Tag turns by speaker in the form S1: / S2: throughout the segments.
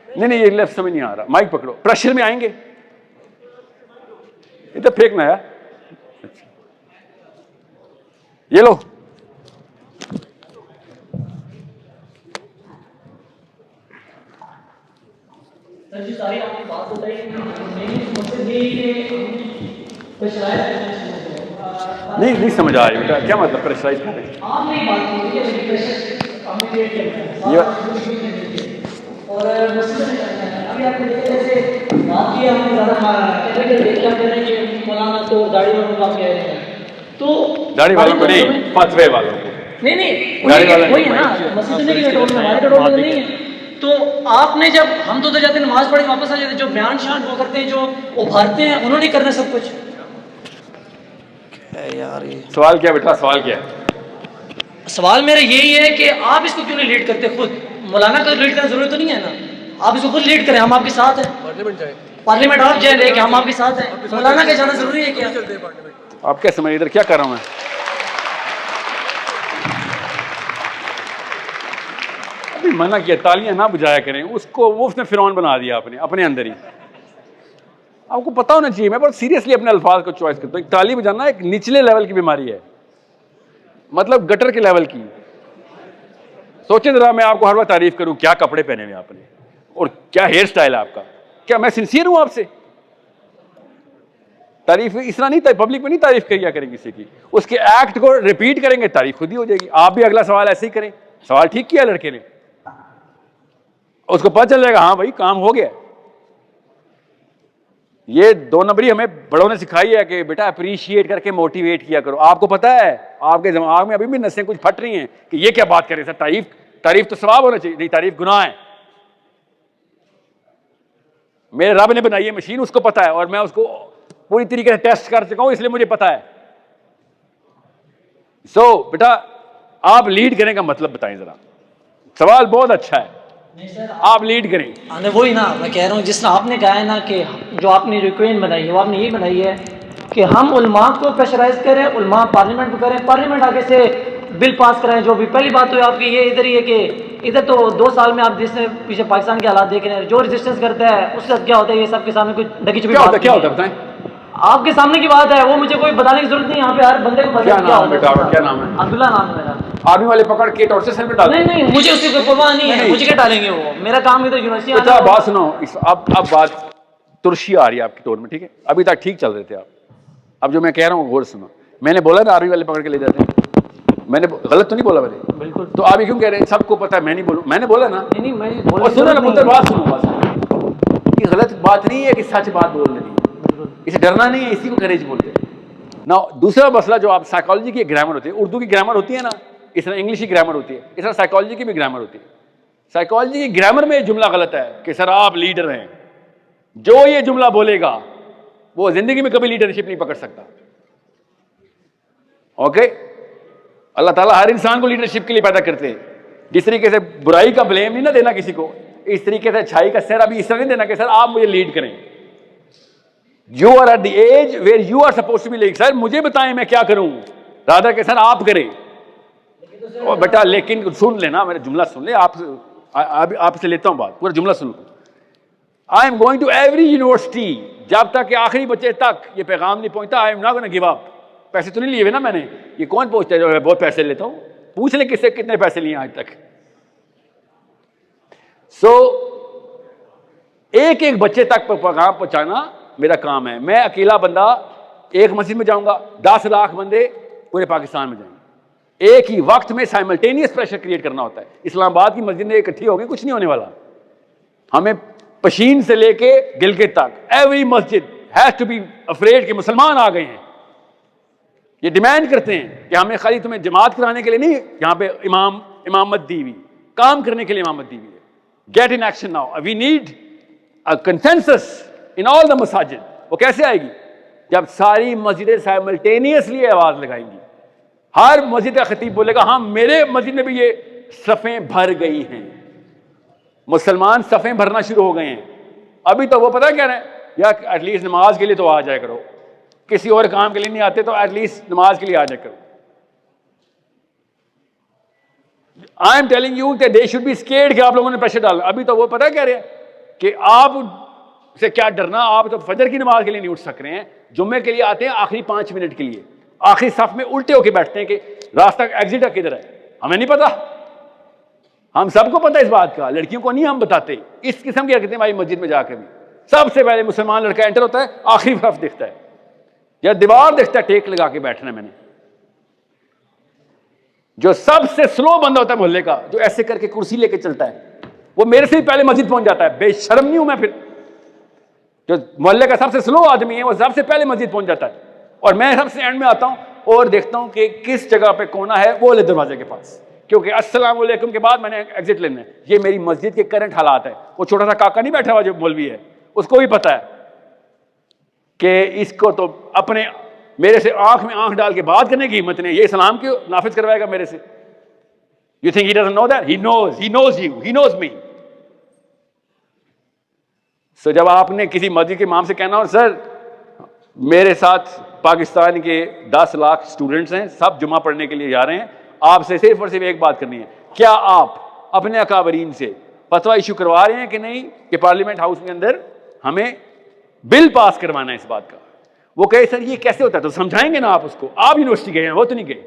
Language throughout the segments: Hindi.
S1: नहीं नहीं, ये लेफ्ट समझ नहीं आ रहा, माइक पकड़ो, प्रेशर में आएंगे, इधर फेंकना है। अच्छा, ये लो।
S2: सर जी सारी आपने बात बताई,
S1: नहीं नहीं समझ आ रही बेटा, क्या मतलब प्रेशराइज कर रहे हैं?
S2: आपने बात की कि प्रेशर हमने क्रिएट किया
S1: ये
S2: और अभी आपने देखा जैसे बात की हमने ज़्यादा क्या कह रहे हैं कि मौलाना तो दाढ़ी वालों को आप कह रहे हैं, तो
S1: दाढ़ी वालों को नहीं, फतवे वालों को।
S2: नहीं
S1: दाढ़ी वाला
S2: वही है ना, मस्जिद नहीं है, टोल में हमारे टोल में नहीं है। तो आपने जब हम तो जाते हैं नमाज पढ़ के वापस आ जाते हैं, जो बयान शान वो करते हैं, जो उभारते हैं, उन्होंने करना सब कुछ यार। ये
S1: सवाल क्या बेटा, सवाल क्या है?
S2: सवाल मेरा यही है कि आप इसको क्यों नहीं लीड करते खुद? मौलाना को लीड करने की जरूरत तो नहीं है ना, आप इसको खुद लीड करें, हम आपके साथ हैं। पार्लियामेंट आप जाए लेके, हम आपके साथ हैं। मौलाना के जाना जरूरी है क्या?
S1: आप क्या समझ, इधर क्या कर रहा हूं मैं? अभी मना किया तालियां ना बुझाया करें, उसको वो उसने फिरौन बना दिया आपने अपने अंदर ही। आपको पता होना चाहिए, मैं बहुत सीरियसली अपने अल्फाज को चॉइस करता हूँ। ताली बजाना एक निचले लेवल की बीमारी है, मतलब गटर के लेवल की। सोचें जरा, मैं आपको हर बार तारीफ करूं, क्या कपड़े पहने हुए आपने और क्या हेयर स्टाइल है आपका, क्या मैं सिंसियर हूं आपसे? तारीफ इस तरह नहीं, पब्लिक में नहीं तारीफ किया करें किसी की, उसके एक्ट को रिपीट करेंगे, तारीफ खुद ही हो जाएगी। आप भी अगला सवाल ऐसे ही करें, सवाल ठीक किया लड़के ने, उसको पता चल जाएगा हाँ भाई काम हो गया। ये 2 नंबरी हमें बड़ों ने सिखाई है कि बेटा अप्रिशिएट करके मोटिवेट किया करो। आपको पता है आपके दिमाग में अभी भी नसें कुछ फट रही हैं कि ये क्या बात करें सर, तारीफ तो सवाब होना चाहिए, नहीं तारीफ गुनाह है। मेरे रब ने बनाई है मशीन, उसको पता है, और मैं उसको पूरी तरीके से टेस्ट कर चुका हूं, इसलिए मुझे पता है। बेटा आप लीड करने का मतलब बताएं जरा। सवाल बहुत अच्छा है, आप लीड करें।
S2: वही ना मैं कह रहा हूँ, जिस तरह आपने कहा है ना कि जो आपने रिक्वेस्ट बनाई है, वो आपने ये बनाई है कि हम उलमा को प्रेशराइज करें, उलमा पार्लियामेंट को करें, पार्लियामेंट आगे से बिल पास कराएं। जो भी पहली बात तो आपकी ये इधर ही है कि इधर तो 2 साल में आप जिसने पीछे पाकिस्तान के हालात देख रहे हैं, जो रेजिस्टेंस करता है उसके साथ क्या होता है, ये सबके सामने कुछ ढकी छुपी बात
S1: क्या होता है बताएं।
S2: आपके सामने की बात है, वो मुझे कोई बताने की जरूरत नहीं, यहाँ पे हर बंदे को
S1: क्या नाम है? क्या नाम है?
S2: अब्दुल्ला नाम है मेरा।
S1: आर्मी वाले पकड़ के टॉर्चर सेल में डाल?
S2: नहीं मुझे उसकी कोई परवाह नहीं है, मुझे क्या डालेंगे, वो मेरा काम इधर यूनिवर्सिटी।
S1: अच्छा बात सुनो, अब बात तुर्शी आ रही है आपकी टोन में, ठीक है? अभी तक ठीक चल रहे थे आप, अब जो मैं कह रहा हूँ गौर सुनो। मैंने बोला ना आर्मी वाले पकड़ के ले जाते हैं, मैंने गलत तो नहीं बोला मैंने?
S2: बिल्कुल।
S1: तो आप ये क्यों कह रहे हैं सबको पता है मैं नहीं बोलूं? मैंने बोला ना।
S2: नहीं मैं बोल
S1: सुनो ना पुत्र, बात सुनो, ये गलत बात नहीं है कि सच बात बोल रही है, इसे डरना नहीं है, इसी को करेज बोलते हैं ना। दूसरा मसला जो आप साइकोलॉजी की ग्रामर होती है, उर्दू की ग्रामर होती है ना, इस तरह इंग्लिश की ग्रामर होती है, इस तरह साइकोलॉजी की भी ग्रामर होती है। साइकोलॉजी की ग्रामर में जुमला गलत है कि सर आप लीडर हैं, जो ये जुमला बोलेगा वो जिंदगी में कभी लीडरशिप नहीं पकड़ सकता। ओके, अल्लाह ताला हर इंसान को लीडरशिप के लिए पैदा करते हैं। जिस तरीके से बुराई का ब्लेम नहीं ना देना किसी को, इस तरीके से अच्छाई का सेहरा भी इस तरह नहीं देना कि सर आप मुझे लीड करें। You are at the edge where you are suppose to be like sir मुझे बताएं मैं क्या करूं, राधा के सर आप करें। और बेटा लेकिन सुन लेना, मेरा जुमला सुन ले, आपसे लेता हूं बात, पूरा जुमला सुन लो। I am going to every university, जब तक कि आखिरी बच्चे तक ये पैगाम नहीं पहुंचता, I am not gonna give up. पैसे तो नहीं लिए हुए ना मैंने, ये कौन पहुंचता है जो मैं बहुत पैसे लेता हूं? पूछ ले किससे कितने पैसे लिए आज तक। एक एक बच्चे तक पैगाम पहुंचाना मेरा काम है। मैं अकेला बंदा एक मस्जिद में जाऊंगा, 10 लाख बंदे पूरे पाकिस्तान में जाएंगे। एक ही वक्त में साइमल्टेनियस प्रेशर क्रिएट करना होता है। इस्लामाबाद की मस्जिद में इकट्ठी हो गई, कुछ नहीं होने वाला। हमें पशीन से लेके गिलगित तक एवरी मस्जिद हैज टू बी अफ्रेड कि मुसलमान आ गए हैं। ये डिमांड करते हैं कि हमें खाली तुम्हें जमात कराने के लिए नहीं, यहाँ पे इमामत दी हुई, काम करने के लिए इमामत दी हुई है। Get in action now, we need a consensus in all the मसाजिद। वो कैसे आएगी? जब सारी मस्जिदें साइमल्टेनियसली आवाज लगाएंगी। हर मस्जिद का खतीब बोलेगा हाँ मेरे मस्जिद में भी ये सफ़ें भर गई हैं, मुसलमान सफ़ें भरना शुरू हो गए हैं। अभी तो वो पता क्या है या एटलीस्ट नमाज के लिए तो आ जाया करो, किसी और काम के लिए नहीं आते तो एटलीस्ट नमाज के लिए आ जाया करो। I am telling you that they should be scared कि आप लोगों ने प्रेशर डालना। अभी तो वो पता कह रहे हैं कि आप से क्या डरना, आप तो फजर की नमाज के लिए नहीं उठ सक रहे हैं, जुम्मे के लिए आते हैं आखिरी 5 मिनट के लिए, आखिरी सफ में उल्टे होके बैठते हैं कि रास्ता एग्जिट किधर है। हमें नहीं पता, हम सबको पता है इस बात का, लड़कियों को नहीं हम बताते। इस किस्म की हरकतें हमारी मस्जिद में जाकर भी, सबसे पहले मुसलमान लड़का एंटर होता है, आखिरी तरफ दिखता है या दीवार दिखता है, टेक लगा के बैठना है मैंने। जो सबसे स्लो बंदा होता है मोहल्ले का, जो ऐसे करके कुर्सी लेके चलता है, वो मेरे से भी पहले मस्जिद पहुंच जाता है। बेशर्म नहीं हूं मैं फिर? जो मोहल्ले का सबसे स्लो आदमी है वो सबसे पहले मस्जिद पहुंच जाता है, और मैं सबसे एंड में आता हूं और देखता हूं कि किस जगह पे कोना है, वो वाले दरवाजे के पास, क्योंकि अस्सलाम वालेकुम के बाद मैंने एग्जिट लेना है। ये मेरी मस्जिद के करंट हालात है। वो छोटा सा काका नहीं बैठा हुआ जो मौलवी है, उसको भी पता है कि इसको तो अपने मेरे से आंख में आंख डाल के बात करने की हिम्मत नहीं, ये इस्लाम क्यों नाफिज करवाएगा मेरे से? You think he doesn't know that? He knows you, he knows me. So जब आपने किसी मस्जिद के इमाम से कहना हो, सर मेरे साथ पाकिस्तान के 10 लाख स्टूडेंट्स हैं, सब जुमा पढ़ने के लिए जा रहे हैं, आपसे सिर्फ और सिर्फ एक बात करनी है, क्या आप अपने अकाबरीन से फतवा इशू करवा रहे हैं कि नहीं कि पार्लियामेंट हाउस के अंदर हमें बिल पास करवाना है इस बात का? वो कहे सर ये कैसे होता है, तो समझाएंगे ना आप उसको, आप यूनिवर्सिटी गए हैं, वो तो नहीं गए।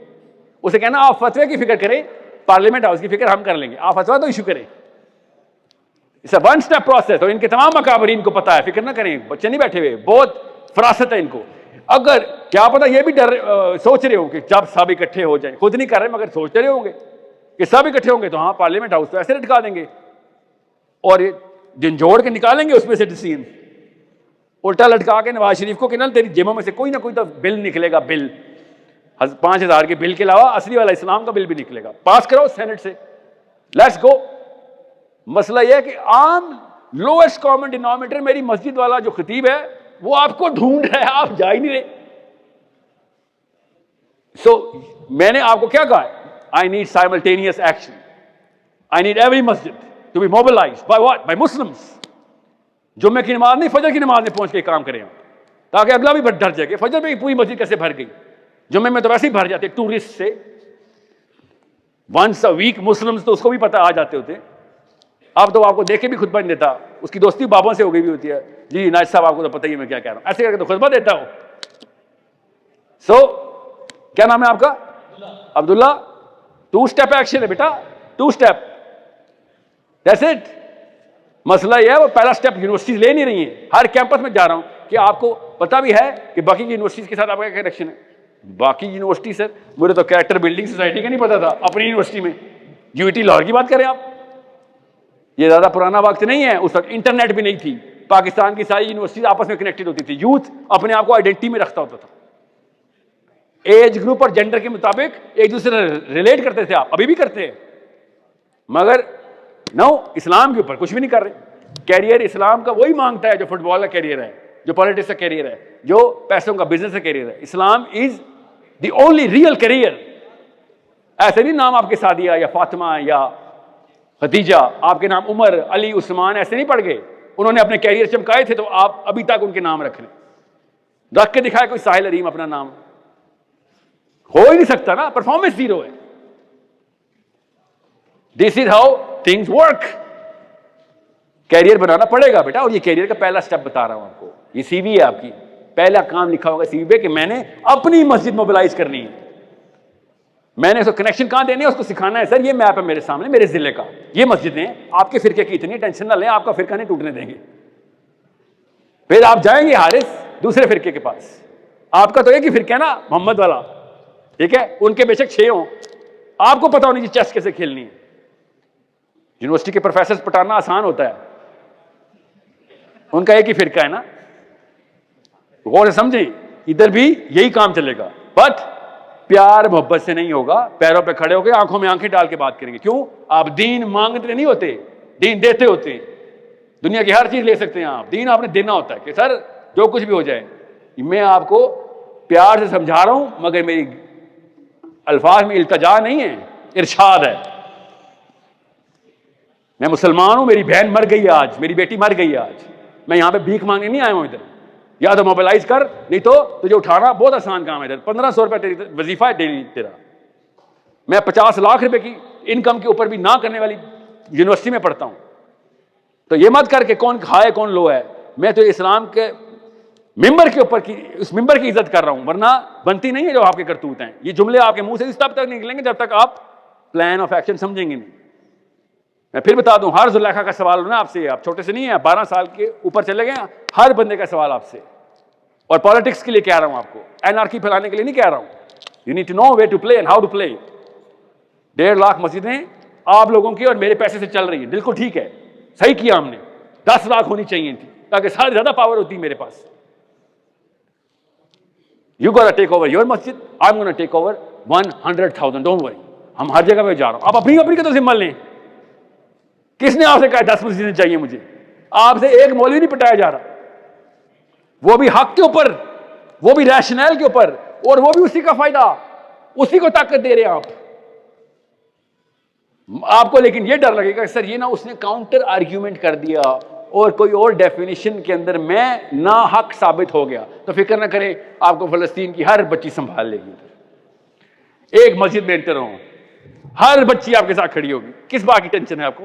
S1: उसे कहना आप फतवे की फिक्र करें, पार्लियामेंट हाउस की फिक्र हम कर लेंगे, आप फतवा तो इशू करें। It's a one step process, और इनके तमाम अकाबरीन को पता है, फिक्र ना करें, बच्चे नहीं बैठे हुए, बहुत फरासत है इनको। अगर क्या पता ये भी डर सोच रहे हो कि जब सब इकट्ठे हो जाए, खुद नहीं कर रहे मगर सोच रहे होंगे कि सब इकट्ठे होंगे तो हाँ पार्लियामेंट हाउस तो ऐसे लटका देंगे और झंझोड़ के निकालेंगे उसमें से डिसीजन, उल्टा लटका के नवाज शरीफ को कि ना तेरी जेबों में से कोई ना कोई तो बिल निकलेगा, बिल 5,000 के बिल के अलावा असली वाला इस्लाम का बिल भी निकलेगा, पास करो सेनेट से, लेट्स गो। मसला यह है कि आम लोएस्ट कॉमन डिनोमिनेटर मेरी मस्जिद वाला जो खतीब है वो आपको ढूंढ रहा है, आप जा ही नहीं रहे। सो मैंने आपको क्या कहा, I need simultaneous action, I need every मस्जिद to be mobilised by what, by Muslims. जुम्मे की नमाज नहीं, फजर की नमाज में पहुंच के काम करें ताकि अगला भी डर जाए कि फजर में पूरी मस्जिद कैसे भर गई, जुम्मे में तो वैसे ही भर जाते टूरिस्ट से, वंस अ वीक मुस्लिम्स तो उसको भी पता आ जाते होते। अब तो आपको देखे भी खुतबा नहीं देता, उसकी दोस्ती बाबों से हो गई भी होती है, जी नाज साहब आपको तो पता ही है मैं क्या कह रहा हूं, ऐसे करके तो खुतबा देता हूं। सो क्या नाम है आपका? अब्दुल्ला। 2 स्टेप एक्शन है बेटा, 2 स्टेप, दैट्स इट। मसला यह है वो पहला स्टेप यूनिवर्सिटीज ले नहीं रही है। हर कैंपस में जा रहा हूं कि आपको पता भी है कि बाकी की यूनिवर्सिटीज के साथ आपका क्या कनेक्शन है। बाकी यूनिवर्सिटी सर, मुझे तो कैरेक्टर बिल्डिंग सोसाइटी का नहीं पता था अपनी यूनिवर्सिटी में। यूईटी लाहौर की बात करें आप, ये ज्यादा पुराना वक्त नहीं है, उस वक्त इंटरनेट भी नहीं थी, पाकिस्तान की सारी यूनिवर्सिटीज आपस में कनेक्टेड होती थी, यूथ अपने आप को आइडेंटिटी में रखता होता था, एज ग्रुप और जेंडर के मुताबिक एक दूसरे से रिलेट करते थे, आप अभी भी करते हैं, मगर नो इस्लाम के ऊपर कुछ भी नहीं कर रहे। कैरियर इस्लाम का वही मांगता है जो फुटबॉल का कैरियर है, जो पॉलिटिक्स का कैरियर है, जो पैसों का बिजनेस का कैरियर है। Islam is the only real career. ऐसे नहीं नाम आपके सादिया या फातिमा या खदीजा, आपके नाम उमर, अली, उस्मान ऐसे नहीं पड़ गए, उन्होंने अपने कैरियर चमकाए थे तो आप अभी तक उनके नाम रख रहे, रख के दिखाए कोई साहिल अरीम अपना नाम, हो ही नहीं सकता ना, परफॉर्मेंस जीरो है। This is how things work. Career बनाना पड़ेगा बेटा, और ये कैरियर का पहला स्टेप बता रहा हूं आपको, ये सीवी है आपकी, पहला काम लिखा होगा सीवी पे कि मैंने अपनी मस्जिद मोबिलाइज करनी है, मैंने उसको कनेक्शन कहां देने है उसको सिखाना है। सर ये मैप है मेरे सामने, मेरे जिले का, ये मस्जिदें, आपके फिरके की इतनी टेंशन ना लें, आपका फिरका नहीं टूटने देंगे। फिर आप जाएंगे हारिस दूसरे फिरके के पास, आपका तो एक ही फिरका है ना मोहम्मद वाला, ठीक है, उनके बेशक 6 हो, आपको पता होनी चाहिए चेस कैसे खेलनी है। यूनिवर्सिटी के प्रोफेसर पटाना आसान होता है, उनका एक ही फिरका है ना, गौर से समझें, इधर भी यही काम चलेगा, बट प्यार मोहब्बत से नहीं होगा, पैरों पे खड़े होकर आंखों में आंखें डाल के बात करेंगे। क्यों? आप दीन मांगते नहीं होते, दीन देते होते हैं। दुनिया की हर चीज ले सकते हैं आप, दीन आपने देना होता है कि सर जो कुछ भी हो जाए, मैं आपको प्यार से समझा रहा हूं, मगर मेरी अल्फाज में इल्तजा नहीं है, इरशाद है। मैं मुसलमान हूं, मेरी बहन मर गई है आज, मेरी बेटी मर गई है आज, मैं यहां पे भीख मांगने नहीं आया हूं इधर, या तो मोबिलाइज कर, नहीं तो तुझे उठाना बहुत आसान काम है। इधर 1500 रुपए तेरी वजीफा है डेली तेरा, मैं 50 लाख रुपए की इनकम के ऊपर भी ना करने वाली यूनिवर्सिटी में पढ़ता हूं। तो ये मत करके कौन हाई कौन लो है, मैं तो इस्लाम के मिंबर के ऊपर की उस मिंबर की इज्जत कर रहा हूं, वरना बनती नहीं है जो आपके करतूत हैं। ये जुमले आपके मुंह से तब तक निकलेंगे जब तक आप प्लान ऑफ एक्शन समझेंगे नहीं। मैं फिर बता दूं, हर जुलेखा का सवाल ना आपसे, आप छोटे से नहीं है, 12 साल के ऊपर चले गए, हर बंदे का सवाल आपसे। और पॉलिटिक्स के लिए कह रहा हूं आपको, एनआरकी फैलाने के लिए नहीं कह रहा हूं। You need to know way to play and how to play. 1.5 lakh मस्जिदें आप लोगों की और मेरे पैसे से चल रही है, बिल्कुल ठीक है, सही किया हमने। 10 लाख होनी चाहिए थी ताकि सारी ज्यादा पावर होती मेरे पास। You gotta take over your masjid, I'm gonna take over 100,000, don't worry। हम हर जगह पे जा रहा हूं, आप अपनी अपनी का तो जिम्मा लें। किसने आपसे कहा 10 मस्जिदें चाहिए मुझे? आपसे एक मौलवी नहीं पटाया जा रहा, वो भी हक के ऊपर, वो भी रैशनल के ऊपर, और वो भी उसी का फायदा, उसी को ताकत दे रहे हैं आप। आपको लेकिन ये डर लगेगा सर ये ना उसने काउंटर आर्ग्यूमेंट कर दिया और कोई और डेफिनेशन के अंदर मैं ना हक साबित हो गया, तो फिक्र ना करें, आपको फलस्तीन की हर बच्ची संभाल लेगी। एक मस्जिद में एंटर हो, हर बच्ची आपके साथ खड़ी होगी, किस बात की टेंशन है आपको?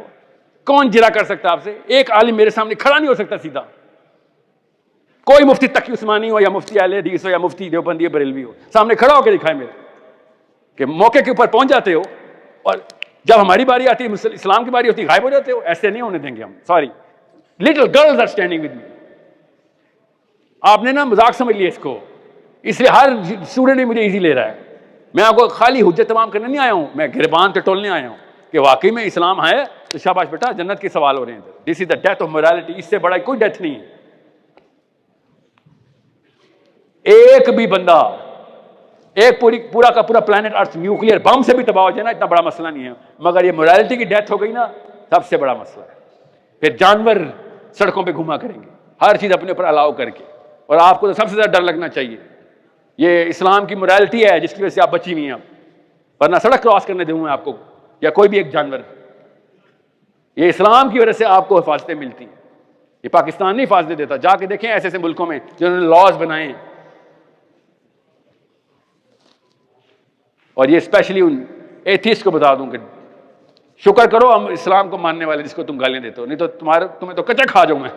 S1: कौन जिरा कर सकता है आपसे? एक आलिम मेरे सामने खड़ा नहीं हो सकता सीधा, कोई मुफ्ती तकी उस्मानी हो या मुफ्ती अहले हदीस हो या मुफ्ती देवबंदी बरेलवी हो, सामने खड़ा होकर दिखाए मेरे कि मौके के ऊपर पहुंच जाते हो और जब हमारी बारी आती है, इस्लाम की बारी होती है, गायब हो जाते हो। ऐसे नहीं होने देंगे हम, sorry. Little girls are standing with me. आपने ना मजाक समझ लिया इसको, इसलिए हर स्टूडेंट भी मुझे इजी ले रहा है। मैं आपको खाली हुज्जत तमाम करने नहीं आया हूं, मैं गिरबान टटोलने आया हूं कि वाकई में इस्लाम है तो शाबाश बेटा, जन्नत के सवाल हो रहे हैं। This is the death of morality, इससे बड़ा कोई डेथ नहीं है। एक भी बंदा, एक पूरा का पूरा प्लेनेट अर्थ न्यूक्लियर बम से भी तबाह हो जाए ना, इतना बड़ा मसला नहीं है, मगर ये मोरालिटी की डेथ हो गई ना, सबसे बड़ा मसला है। फिर जानवर सड़कों पे घुमा करेंगे, हर चीज अपने ऊपर अलाउ करके, और आपको तो सबसे ज्यादा डर लगना चाहिए ये इस्लाम की मोरालिटी है जिसकी वजह से आप बची हुई हैं, वरना सड़क क्रॉस करने दूंगा आपको या कोई भी एक जानवर। ये इस्लाम की वजह से आपको हिफाजतें मिलती हैं, ये पाकिस्तान नहीं हिफाजतें देता। जाके देखें ऐसे ऐसे मुल्कों में जिन्होंने लॉज बनाए हैं, और ये स्पेशली उन एथिस्ट को बता दूं कि शुक्र करो हम इस्लाम को मानने वाले जिसको तुम गालियां देते हो, नहीं तो तुम्हें तो कच्चा खा जाऊं मैं।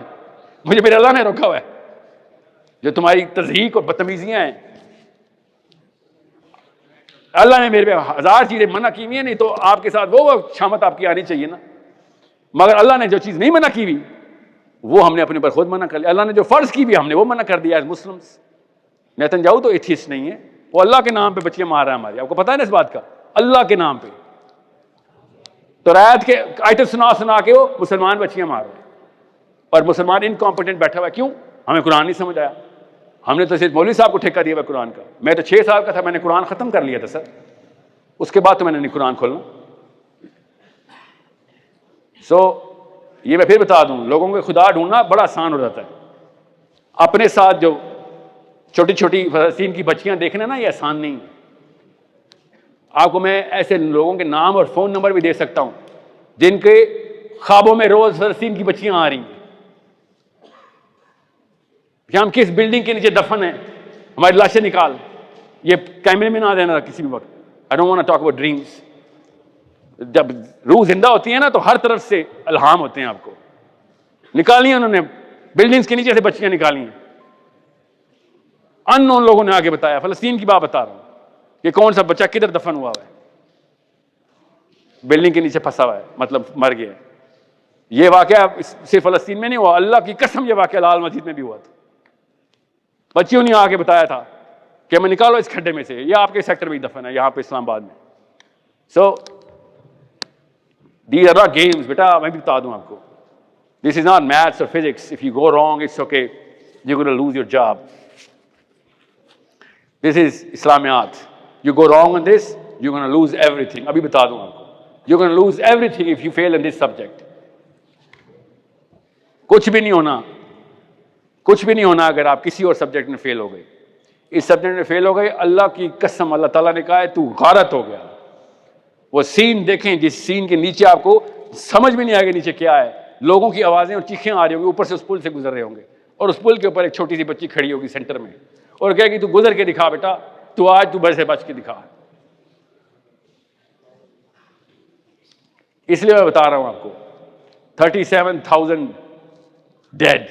S1: मुझे मेरे अल्लाह ने रोका हुआ है, जो तुम्हारी तज़हीक और बदतमीजियां हैं अल्लाह ने मेरे पे 1000 चीजें मना की हुई है, नहीं तो आपके साथ वो शामत आपकी आनी चाहिए ना। मगर अल्लाह ने जो चीज नहीं मना की हुई वो हमने अपने ऊपर खुद मना कर लिया। अल्लाह ने जो फर्ज की भी हमने वो मना कर दिया एज मुस्लिम्स। नेतन्याहू तो एथिस्ट नहीं है, वो अल्लाह के नाम पे बच्चियां मार रहा है हमारी, आपको पता है ना इस बात का, अल्लाह के नाम पे। तो रायत के आयत सुना सुना के वो मुसलमान बच्चियां मार रहे हैं, और मुसलमान इनकॉम्पिटेंट बैठा हुआ है। क्यों? हमें कुरान नहीं समझ आया। हमने तो सिर्फ मौलवी साहब को ठेका दिया हुआ कुरान का। मैं तो 6 साल का था, मैंने कुरान खत्म कर लिया था सर, उसके बाद तो मैंने नहीं कुरान खोलना। ये मैं फिर बता दूं, लोगों को खुदा ढूंढना बड़ा आसान हो जाता है, अपने साथ जो छोटी छोटी फलस्तीन की बच्चियां देखना ना, ये आसान नहीं है। आपको मैं ऐसे लोगों के नाम और फोन नंबर भी दे सकता हूं जिनके ख्वाबों में रोज फलस्तीन की बच्चियां आ रही हैं कि हम किस बिल्डिंग के नीचे दफन है, हमारी लाशें निकाल। ये कैमरे में ना देना किसी भी वक्त। I don't want to talk about dreams. जब रूह जिंदा होती है ना तो हर तरफ से इल्हाम होते हैं आपको। निकाली उन्होंने बिल्डिंग्स के नीचे से बच्चियां निकाली हैं, अननोन लोगों ने आगे बताया। फलस्तीन की बात बता रहा हूं कि कौन सा बच्चा किधर दफन हुआ है, बिल्डिंग के नीचे फंसा हुआ है, मतलब मर गया है। ये वाकया सिर्फ फलस्तीन में नहीं हुआ, अल्लाह की कसम ये वाकया लाल मस्जिद में भी हुआ था। बच्चियों ने आगे बताया था कि मैं निकालो इस खड्डे में से, ये आपके सेक्टर में ही दफन है, यहां पे इस्लामाबाद में। So these are not games बेटा, मैं भी बता दूं आपको, दिस इज नॉट मैथ्स और physics. If you go wrong it's okay, you gonna lose your job. This is Islamiyat. You go wrong on this, you gonna lose everything. अभी बता दूं आपको, you gonna lose everything if you fail in this subject. कुछ भी नहीं होना, कुछ भी नहीं होना अगर आप किसी और सब्जेक्ट में फेल हो गए। इस सब्जेक्ट में फेल हो गए, अल्लाह की कसम, अल्लाह ताला ने कहा है तू गारत हो गया। वो सीन देखें जिस सीन के नीचे आपको समझ में नहीं आएगा नीचे क्या है। लोगों की आवाजें और चीखें आ रही होंगी, ऊपर से उस पुल से गुजर रहे होंगे, और उस पुल के ऊपर एक छोटी सी बच्ची खड़ी होगी सेंटर में और कहेगी तू गुजर के दिखा बेटा, तू आज तू बस से बच के दिखा। इसलिए मैं बता रहा हूं आपको 37,000 डेड,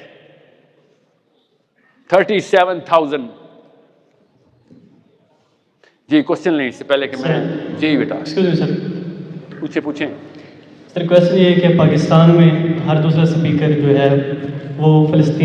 S1: 37,000। जी क्वेश्चन लें इससे पहले कि मैं जी बेटा
S3: एक्सक्यूज मी सर,
S1: पूछें।
S3: सर क्वेश्चन ये है कि पाकिस्तान में हर दूसरा स्पीकर जो है वो फ़लस्तीन